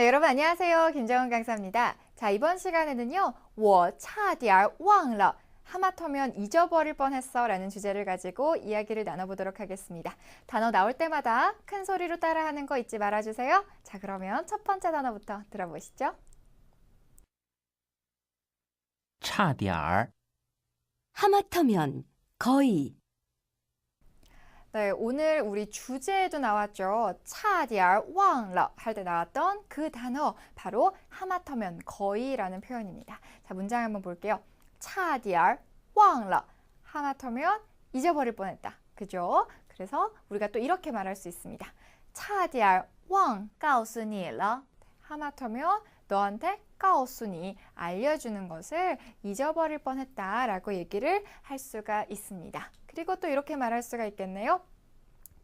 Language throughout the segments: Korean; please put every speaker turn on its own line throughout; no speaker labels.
네, 여러분 안녕하세요. 김정은 강사입니다. 자, 이번 시간에는요. 我差点忘了 하마터면 잊어버릴 뻔했어 라는 주제를 가지고 이야기를 나눠보도록 하겠습니다. 단어 나올 때마다 큰 소리로 따라하는 거 잊지 말아주세요. 자, 그러면 첫 번째 단어부터 들어보시죠.
差点儿
하마터면 거의
네, 오늘 우리 주제에도 나왔죠. 差点忘了 할 때 나왔던 그 단어 바로 하마터면 거의라는 표현입니다. 자, 문장 한번 볼게요. 差点忘了 하마터면 잊어버릴 뻔했다. 그죠? 그래서 우리가 또 이렇게 말할 수 있습니다. 差点忘告诉你了 하마터면 너한테 告诉你 알려주는 것을 잊어버릴 뻔했다라고 얘기를 할 수가 있습니다. 그리고 또 이렇게 말할 수가 있겠네요.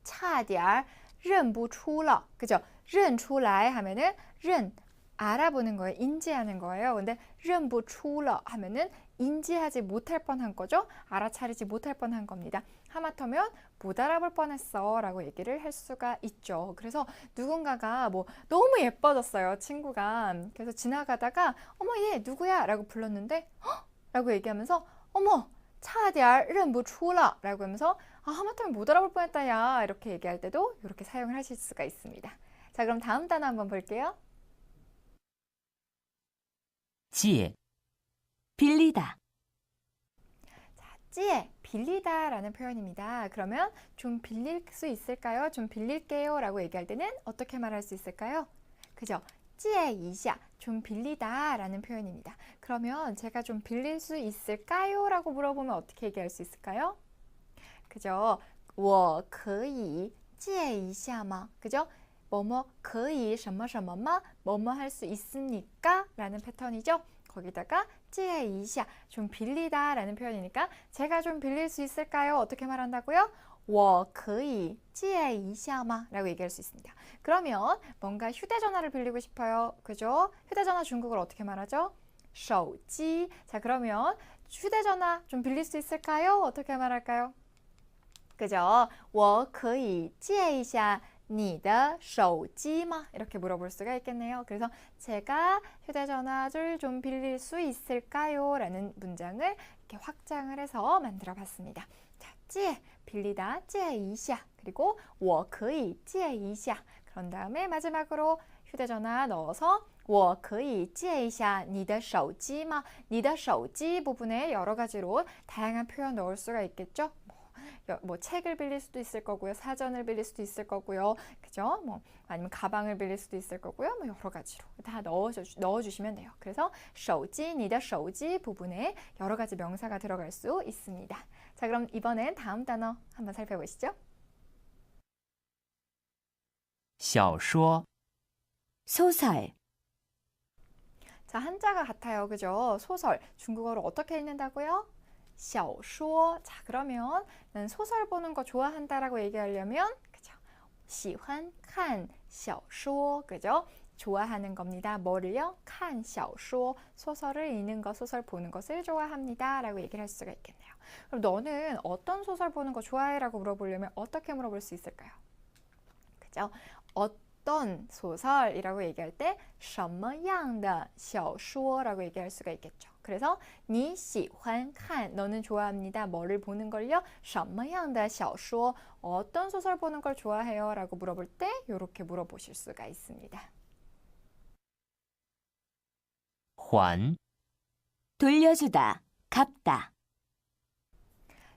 差点认不出了 그죠? 认出来 하면은 认 알아보는 거예요. 인지하는 거예요. 근데 认不出了 하면은 인지하지 못할 뻔한 거죠. 알아차리지 못할 뻔한 겁니다. 하마터면 못 알아볼 뻔했어 라고 얘기를 할 수가 있죠. 그래서 누군가가 뭐 너무 예뻐졌어요. 친구가. 그래서 지나가다가 어머 얘 누구야? 라고 불렀는데 헉! 라고 얘기하면서 어머 差点认不出了 라고 하면서 하마터면 못 알아볼 뻔했다 야 이렇게 얘기할 때도 이렇게 사용을 하실 수가 있습니다. 자, 그럼 다음 단어 한번 볼게요.
借
빌리다
자, 借, 빌리다 라는 표현입니다. 그러면 좀 빌릴 수 있을까요? 좀 빌릴게요 라고 얘기할 때는 어떻게 말할 수 있을까요? 그죠? 借一下, 좀 빌리다 라는 표현입니다. 그러면 제가 좀 빌릴 수 있을까요? 라고 물어보면 어떻게 얘기할 수 있을까요? 그죠? 我可以借一下吗? 그죠? 뭐뭐 可以什么什么吗? 뭐뭐 할 수 있습니까? 라는 패턴이죠. 거기다가 借一下, 좀 빌리다 라는 표현이니까 제가 좀 빌릴 수 있을까요? 어떻게 말한다고요? 我可以借一下吗? 라고 얘기할 수 있습니다. 그러면 뭔가 휴대전화를 빌리고 싶어요. 그죠? 휴대전화 중국어로 어떻게 말하죠? 手机. 자, 그러면 휴대전화 좀 빌릴 수 있을까요? 어떻게 말할까요? 그죠? 我可以借一下你的手机吗? 이렇게 물어볼 수가 있겠네요. 그래서 제가 휴대전화를 좀 빌릴 수 있을까요? 라는 문장을 이렇게 확장을 해서 만들어 봤습니다. 자, 借, 빌리다, 借一下. 그리고 我可以借一下. 그런 다음에 마지막으로 휴대전화 넣어서 我可以借一下你的手机吗? 你的手机 부분에 여러 가지로 다양한 표현 넣을 수가 있겠죠? 뭐 책을 빌릴 수도 있을 거고요. 사전을 빌릴 수도 있을 거고요. 그죠? 뭐 아니면 가방을 빌릴 수도 있을 거고요. 뭐 여러 가지로 다 넣어주시면 돼요. 그래서 手机, 你的手机 부분에 여러 가지 명사가 들어갈 수 있습니다. 자, 그럼 이번엔 다음 단어 한번 살펴보시죠.
小说
소설
자, 한자가 같아요. 그죠? 소설, 중국어로 어떻게 읽는다고요? 小说. 자, 그러면 난 소설 보는 거 좋아한다라고 얘기하려면 그죠? 喜欢看小说. 그죠? 좋아하는 겁니다. 뭐를요? 看小说. 소설을 읽는 거, 소설 보는 것을 좋아합니다. 라고 얘기를 할 수가 있겠네요. 그럼 너는 어떤 소설 보는 거 좋아해? 라고 물어보려면 어떻게 물어볼 수 있을까요? 그죠? 어떤 소설이라고 얘기할 때 什么样的小说라고 얘기할 수가 있겠죠. 그래서 你喜欢看 너는 좋아합니다. 뭐를 보는 걸요? 什么样的小说 어떤 소설 보는 걸 좋아해요? 라고 물어볼 때 이렇게 물어보실 수가 있습니다.
还
돌려주다 갚다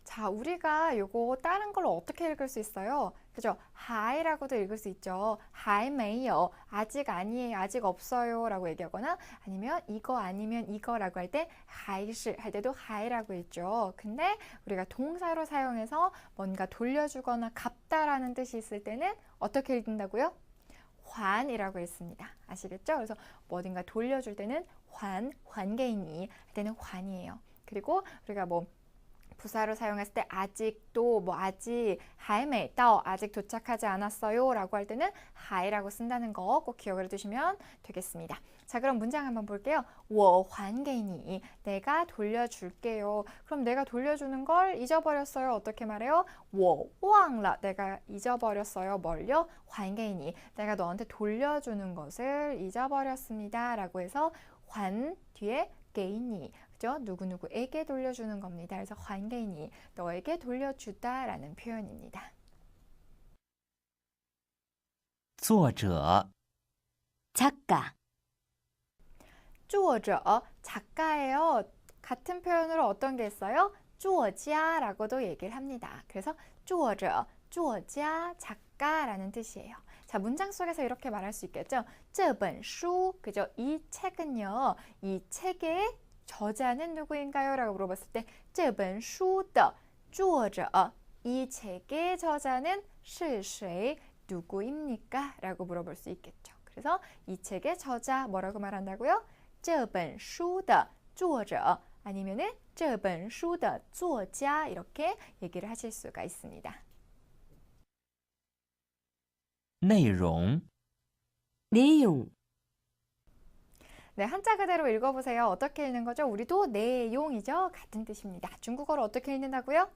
자, 우리가 요거 다른 걸로 어떻게 읽을 수 있어요? 그죠? 还라고도 읽을 수 있죠. 还没有 아직 아니에요. 아직 없어요. 라고 얘기하거나 아니면 이거 아니면 이거라고 할 때 还是할 때도 还라고 있죠. 근데 우리가 동사로 사용해서 뭔가 돌려주거나 갚다라는 뜻이 있을 때는 어떻게 읽는다고요? 환이라고 읽습니다. 아시겠죠? 그래서 어딘가 돌려줄 때는 환, 환개인이 할 때는 환이에요. 그리고 우리가 뭐 부사로 사용했을 때 아직도 뭐 아직 还没到 아직 도착하지 않았어요 라고 할 때는 还라고 쓴다는 거 꼭 기억을 해두시면 되겠습니다. 자, 그럼 문장 한번 볼게요. 我还给你 내가 돌려줄게요. 그럼 내가 돌려주는 걸 잊어버렸어요. 어떻게 말해요? 我忘了 내가 잊어버렸어요. 뭘요? 还给你 내가 너한테 돌려주는 것을 잊어버렸습니다. 라고 해서 还 뒤에 给你 그죠? 누구누구에게 돌려주는 겁니다. 그래서 还给你 너에게 돌려주다 라는 표현입니다.
作者
작가,
作者 작가예요. 같은 표현으로 어떤 게 있어요? 作家라고도 얘기를 합니다. 그래서 作者, 作家, 작가라는 뜻이에요. 자, 문장 속에서 이렇게 말할 수 있겠죠? 这本书 그죠? 이 책은요. 이 책의 저자는 누구인가요? 라고 물어봤을 때 这本书的作者 이 책의 저자는 是谁? 누구입니까? 라고 물어볼 수 있겠죠. 그래서 이 책의 저자 뭐라고 말한다고요? 这本书的作者 아니면은 这本书的作家 이렇게 얘기를 하실 수가 있습니다.
内容
내용,
네, 한자 그대로 읽어보세요. 어떻게 읽는 거죠? 우리도 내용이죠. 같은 뜻입니다. 중국어로 어떻게 읽는다고요?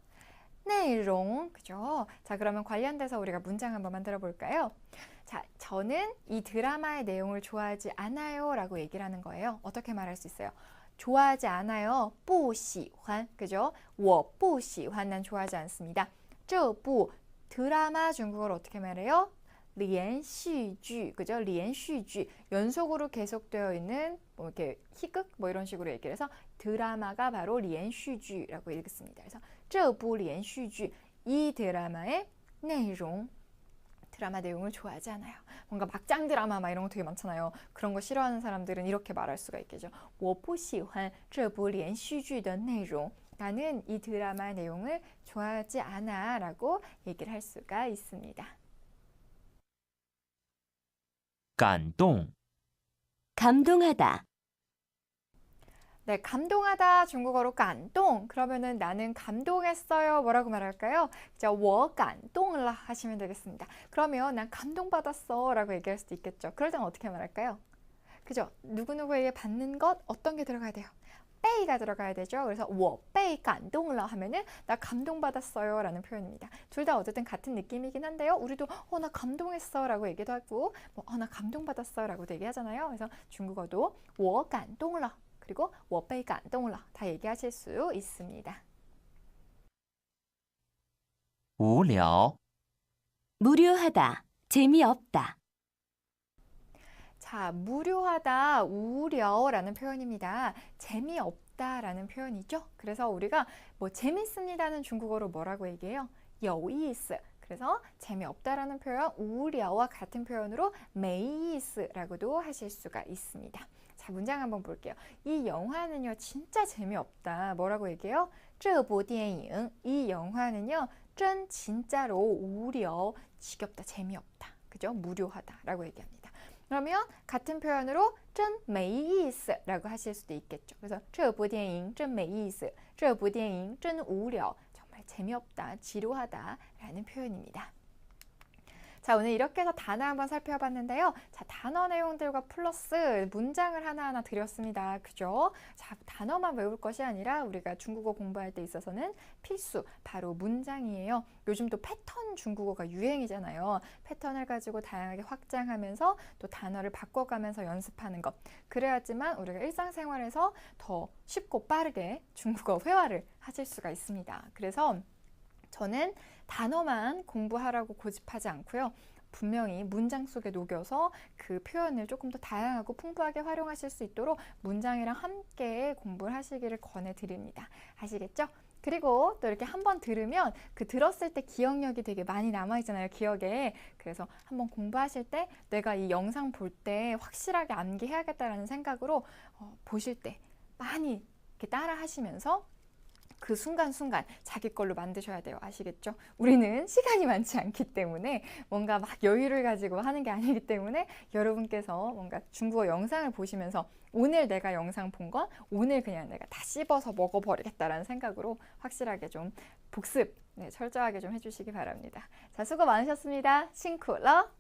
内容, 그죠? 자, 그러면 관련돼서 우리가 문장 한번 만들어 볼까요? 자, 저는 이 드라마의 내용을 좋아하지 않아요 라고 얘기를 하는 거예요. 어떻게 말할 수 있어요? 좋아하지 않아요. 不喜欢, 그죠? 我不喜欢, 난 좋아하지 않습니다. 这部 드라마 중국어로 어떻게 말해요? 连续剧, 그죠? 连续剧, 연속으로 계속되어 있는 뭐 이렇게 희극 뭐 이런 식으로 얘기를 해서 드라마가 바로 连续剧라고 읽습니다. 그래서 这部连续剧, 이 드라마의 내용, 드라마 내용을 좋아하지 않아요. 뭔가 막장 드라마 막 이런 거 되게 많잖아요. 그런 거 싫어하는 사람들은 이렇게 말할 수가 있겠죠. 我不喜欢这部连续剧的内容. 나는 이 드라마 내용을 좋아하지 않아 라고 얘기를 할 수가 있습니다.
感动
감동하다,
네, 감동하다 중국어로 感动. 그러면은 나는 감동했어요. 뭐라고 말할까요? 자, 我感动了 하시면 되겠습니다. 그러면 난 감동받았어 라고 얘기할 수도 있겠죠. 그럴 때는 어떻게 말할까요? 그죠? 누구누구에게 받는 것 어떤 게 들어가야 돼요? 被가 들어가야 되죠. 그래서 我被感动了 하면은 나 감동받았어요 라는 표현입니다. 둘 다 어쨌든 같은 느낌이긴 한데요. 우리도 나 감동했어 라고 얘기도 하고 나 감동받았어 라고도 얘기하잖아요. 그래서 중국어도 我感动了 그리고 我被感动了 다 얘기하실 수 있습니다.
无聊
무료하다, 재미없다,
자, 무료하다, 우려라는 표현입니다. 재미없다라는 표현이죠. 그래서 우리가 뭐 재밌습니다는 중국어로 뭐라고 얘기해요? 有意思. 그래서 재미없다라는 표현, 우려와 같은 표현으로 没意思라고도 하실 수가 있습니다. 자, 문장 한번 볼게요. 이 영화는요, 진짜 재미없다. 뭐라고 얘기해요? 这部电影, 이 영화는요, 真 진짜로 우려, 지겹다, 재미없다. 그죠? 무료하다라고 얘기합니다. 그러면 같은 표현으로 真没意思 라고 하실 수도 있겠죠. 그래서 这部电影真没意思, 这部电影真无聊, 정말 재미없다, 지루하다 라는 표현입니다. 자, 오늘 이렇게 해서 단어 한번 살펴봤는데요. 자, 단어 내용들과 플러스 문장을 하나하나 드렸습니다. 그죠? 자, 단어만 외울 것이 아니라 우리가 중국어 공부할 때 있어서는 필수, 바로 문장이에요. 요즘 또 패턴 중국어가 유행이잖아요. 패턴을 가지고 다양하게 확장하면서 또 단어를 바꿔가면서 연습하는 것. 그래야지만 우리가 일상생활에서 더 쉽고 빠르게 중국어 회화를 하실 수가 있습니다. 그래서 저는 단어만 공부하라고 고집하지 않고요. 분명히 문장 속에 녹여서 그 표현을 조금 더 다양하고 풍부하게 활용하실 수 있도록 문장이랑 함께 공부를 하시기를 권해드립니다. 아시겠죠? 그리고 또 이렇게 한번 들으면 그 들었을 때 기억력이 되게 많이 남아있잖아요, 기억에. 그래서 한번 공부하실 때 내가 이 영상 볼 때 확실하게 암기해야겠다라는 생각으로 보실 때 많이 이렇게 따라 하시면서 그 순간순간 자기 걸로 만드셔야 돼요. 아시겠죠? 우리는 시간이 많지 않기 때문에 뭔가 막 여유를 가지고 하는 게 아니기 때문에 여러분께서 뭔가 중국어 영상을 보시면서 오늘 내가 영상 본 건 오늘 그냥 내가 다 씹어서 먹어버리겠다라는 생각으로 확실하게 좀 복습 철저하게 좀 해주시기 바랍니다. 자, 수고 많으셨습니다. 싱쿠러!